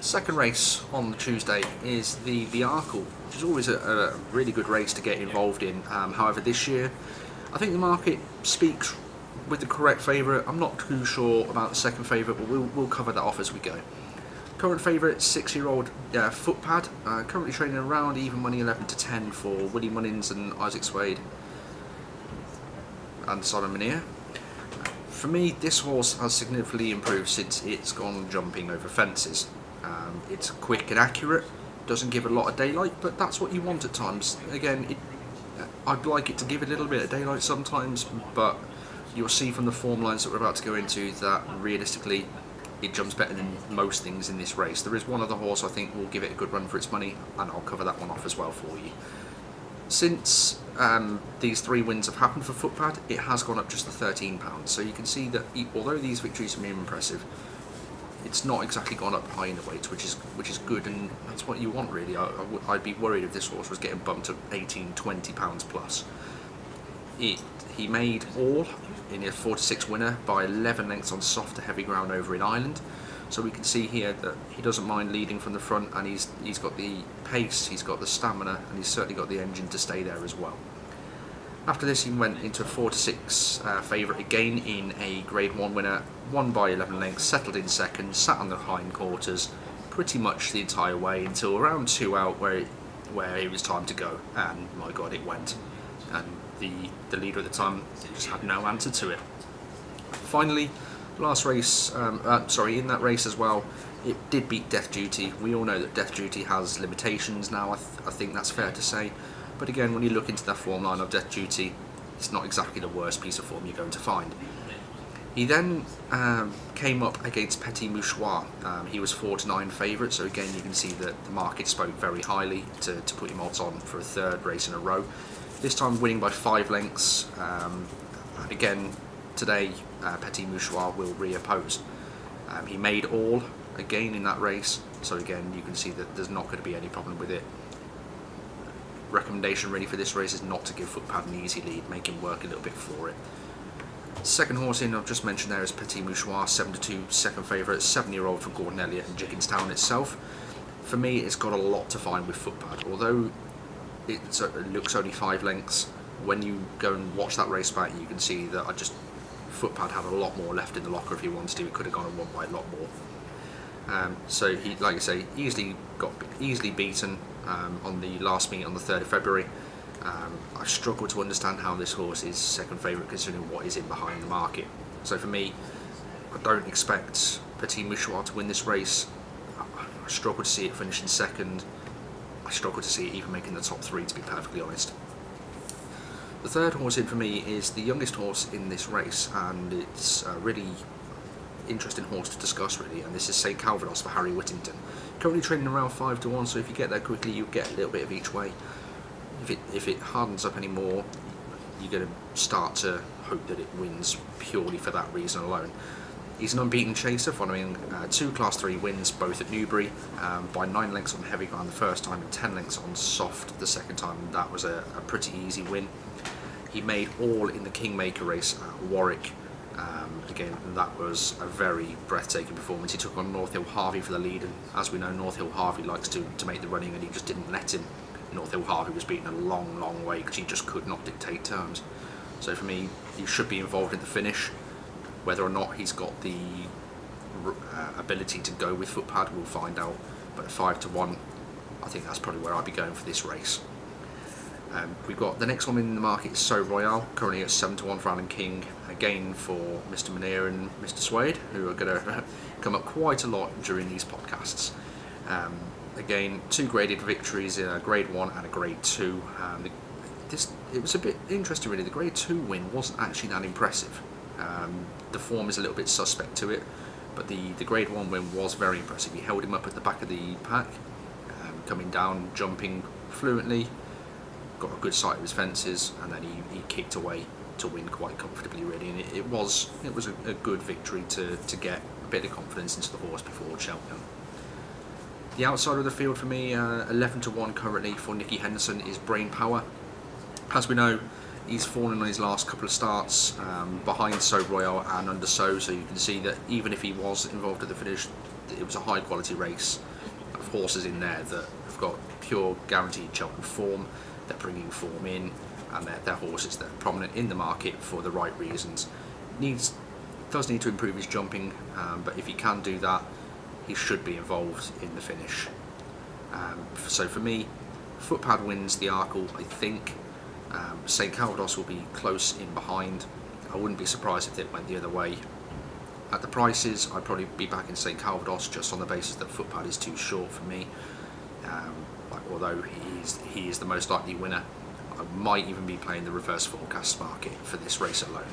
Second race on the Tuesday is the Arkle, which is always a really good race to get involved in. However, this year, I think the market speaks with the correct favourite. I'm not too sure about the second favourite, but we'll cover that off as we go. Current favourite, 6-year-old Footpad, currently trading around even money 11 to 10 for Willie Munnins and Isaac Swade and Simon Menier. For me, this horse has significantly improved since it's gone jumping over fences. It's quick and accurate, doesn't give a lot of daylight, but that's what you want at times. Again, I'd like it to give a little bit of daylight sometimes, but you'll see from the form lines that we're about to go into that realistically it jumps better than most things in this race. There is one other horse I think will give it a good run for its money, and I'll cover that one off as well for you. Since these 3 wins have happened for Footpad, it has gone up just to £13, so you can see that although these victories have been impressive, it's not exactly gone up high in the weights, which is good, and that's what you want really. I'd be worried if this horse was getting bumped to £18–20 plus. He made all in a 4–6 winner by 11 lengths on soft to heavy ground over in Ireland. So we can see here that he doesn't mind leading from the front, and he's got the pace, he's got the stamina, and he's certainly got the engine to stay there as well. After this, he went into a 4–6 favourite again in a Grade 1 winner, won by 11 lengths, settled in second, sat on the hindquarters pretty much the entire way until around 2 out where it was time to go, and my God, it went. And the leader at the time just had no answer to it. Finally, last race, in that race as well, it did beat Death Duty. We all know that Death Duty has limitations now, I think that's fair to say. But again, when you look into the form line of Death Duty, it's not exactly the worst piece of form you're going to find. He then came up against Petit Mouchoir. He was 4–9 favourite, so again you can see that the market spoke very highly to put him odds on for a 3rd race in a row. This time winning by 5 lengths. Again, today Petit Mouchoir will reoppose. He made all again in that race, so again you can see that there's not going to be any problem with it. Recommendation really for this race is not to give Footpad an easy lead, make him work a little bit for it. Second horse in I've just mentioned there is Petit Mouchoir, 7–2 second favourite, 7-year-old from Gordon Elliott and Jigginstown itself. For me, it's got a lot to find with Footpad. Although it looks only 5 lengths, when you go and watch that race back, you can see that Footpad had a lot more left in the locker if he wanted to. He could have gone and won by a lot more. So he, like I say, easily beaten on the last meet on the 3rd of February. I struggle to understand how this horse is second favourite considering what is in behind the market. So for me, I don't expect Petit Mouchoir to win this race. I struggle to see it finishing second. I struggle to see it even making the top 3, to be perfectly honest. The third horse in for me is the youngest horse in this race, and it's a really interesting horse to discuss really, and this is St Calvados for Harry Whittington. Currently trading around 5–1, so if you get there quickly you get a little bit of each way. If it hardens up any more, you're going to start to hope that it wins purely for that reason alone. He's an unbeaten chaser following 2 Class 3 wins, both at Newbury, by 9 lengths on heavy ground the first time and 10 lengths on soft the second time. That was a pretty easy win. He made all in the Kingmaker race at Warwick. Again, that was a very breathtaking performance. He took on North Hill Harvey for the lead, and as we know, North Hill Harvey likes to make the running, and he just didn't let him. North Hill Harvey was beaten a long way because he just could not dictate terms. So for me, he should be involved in the finish. Whether or not he's got the ability to go with Footpad, we'll find out. But at 5–1, I think that's probably where I'd be going for this race. We've got the next one in the market is So Royale, currently at 7–1 for Alan King, again for Mr Menier and Mr Swade, who are going to come up quite a lot during these podcasts. Again, 2 graded victories, a Grade 1 and a Grade 2. It was a bit interesting really. The Grade 2 win wasn't actually that impressive. The form is a little bit suspect to it, but the Grade 1 win was very impressive. He held him up at the back of the pack, coming down, jumping fluently, got a good sight of his fences, and then he kicked away to win quite comfortably really, and it was a good victory to get a bit of confidence into the horse before Cheltenham. The outside of the field for me, 11–1 currently for Nicky Henderson, is Brain Power. As we know, he's fallen on his last couple of starts behind So Royale and under So you can see that even if he was involved at the finish, it was a high quality race of horses in there that have got pure guaranteed Cheltenham form. They're bringing form in, and they're horses that are prominent in the market for the right reasons. Does need to improve his jumping, but if he can do that, he should be involved in the finish. So for me, Footpad wins the Arkle, I think. St Calvados will be close in behind. I wouldn't be surprised if it went the other way. At the prices, I'd probably be back in St Calvados just on the basis that Footpad is too short for me. Although he is the most likely winner, I might even be playing the reverse forecast market for this race alone.